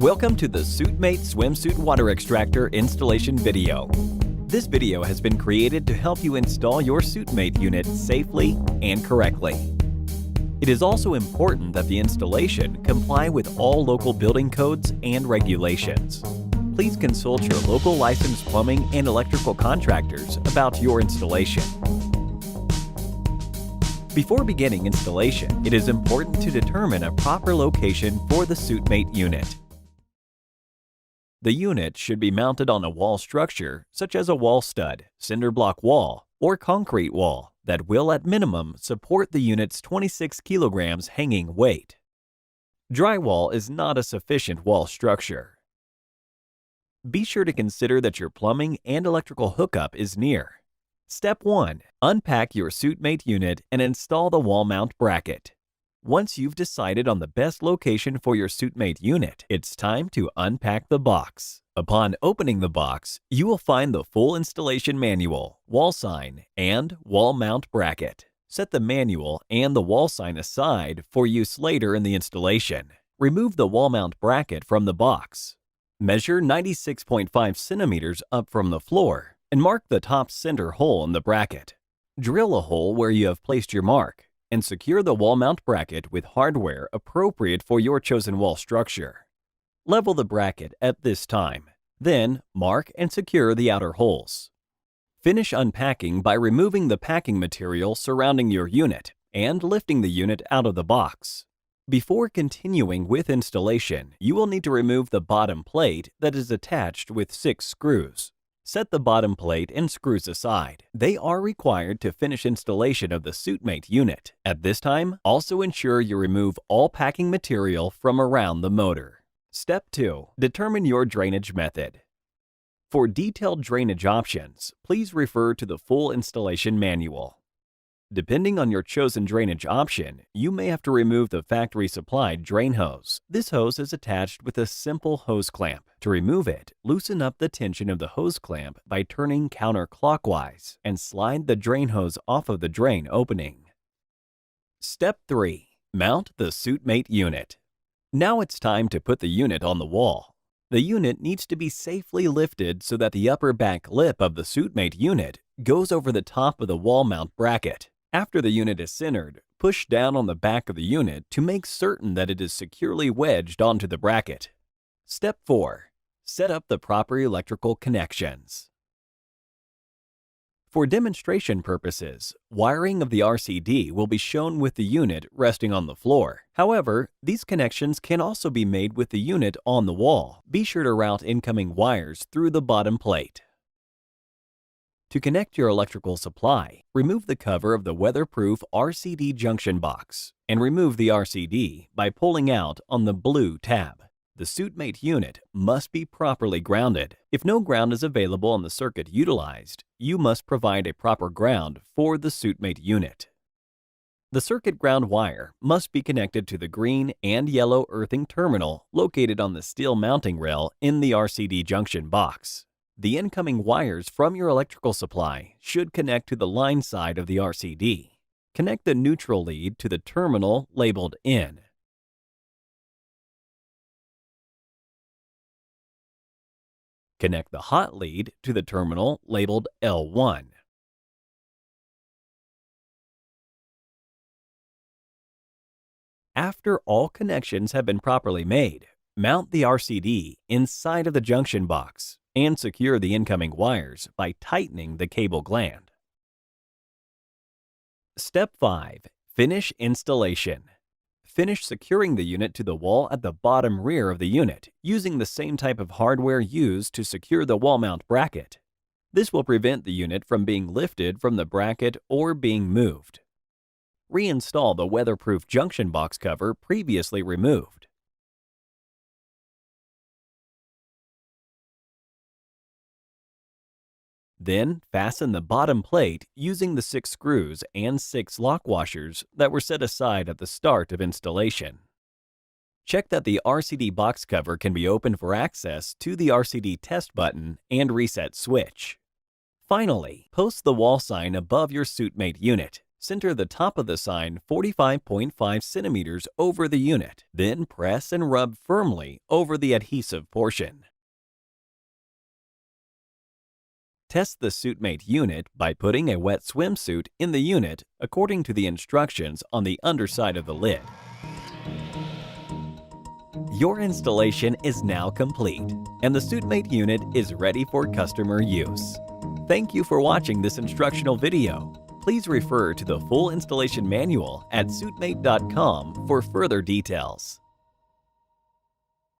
Welcome to the SUITMATE Swimsuit Water Extractor installation video. This video has been created to help you install your SUITMATE unit safely and correctly. It is also important that the installation comply with all local building codes and regulations. Please consult your local licensed plumbing and electrical contractors about your installation. Before beginning installation, it is important to determine a proper location for the SUITMATE unit. The unit should be mounted on a wall structure such as a wall stud, cinder block wall, or concrete wall that will at minimum support the unit's 26 kilograms hanging weight. Drywall is not a sufficient wall structure. Be sure to consider that your plumbing and electrical hookup is near. Step 1. Unpack your SUITMATE unit and install the wall mount bracket. Once you've decided on the best location for your SUITMATE unit, it's time to unpack the box. Upon opening the box, you will find the full installation manual, wall sign, and wall mount bracket. Set the manual and the wall sign aside for use later in the installation. Remove the wall mount bracket from the box. Measure 96.5 centimeters up from the floor and mark the top center hole in the bracket. Drill a hole where you have placed your mark and secure the wall mount bracket with hardware appropriate for your chosen wall structure. Level the bracket at this time. Then, mark and secure the outer holes. Finish unpacking by removing the packing material surrounding your unit and lifting the unit out of the box. Before continuing with installation, you will need to remove the bottom plate that is attached with 6 screws. Set the bottom plate and screws aside. They are required to finish installation of the SUITMATE unit. At this time, also ensure you remove all packing material from around the motor. Step 2. Determine your drainage method. For detailed drainage options, please refer to the full installation manual. Depending on your chosen drainage option, you may have to remove the factory-supplied drain hose. This hose is attached with a simple hose clamp. To remove it, loosen up the tension of the hose clamp by turning counterclockwise and slide the drain hose off of the drain opening. Step 3. Mount the SUITMATE unit. Now it's time to put the unit on the wall. The unit needs to be safely lifted so that the upper back lip of the SUITMATE unit goes over the top of the wall mount bracket. After the unit is centered, push down on the back of the unit to make certain that it is securely wedged onto the bracket. Step 4. Set up the proper electrical connections. For demonstration purposes, wiring of the RCD will be shown with the unit resting on the floor. However, these connections can also be made with the unit on the wall. Be sure to route incoming wires through the bottom plate. To connect your electrical supply, remove the cover of the weatherproof RCD junction box and remove the RCD by pulling out on the blue tab. The SUITMATE unit must be properly grounded. If no ground is available on the circuit utilized, you must provide a proper ground for the SUITMATE unit. The circuit ground wire must be connected to the green and yellow earthing terminal located on the steel mounting rail in the RCD junction box. The incoming wires from your electrical supply should connect to the line side of the RCD. Connect the neutral lead to the terminal labeled N. Connect the hot lead to the terminal labeled L1. After all connections have been properly made, mount the RCD inside of the junction box and secure the incoming wires by tightening the cable gland. Step 5. Finish installation. Finish securing the unit to the wall at the bottom rear of the unit using the same type of hardware used to secure the wall mount bracket. This will prevent the unit from being lifted from the bracket or being moved. Reinstall the weatherproof junction box cover previously removed. Then, fasten the bottom plate using the 6 screws and 6 lock washers that were set aside at the start of installation. Check that the RCD box cover can be opened for access to the RCD test button and reset switch. Finally, post the wall sign above your SUITMATE unit. Center the top of the sign 45.5 centimeters over the unit, then press and rub firmly over the adhesive portion. Test the SUITMATE unit by putting a wet swimsuit in the unit according to the instructions on the underside of the lid. Your installation is now complete, and the SUITMATE unit is ready for customer use. Thank you for watching this instructional video. Please refer to the full installation manual at suitmate.com for further details.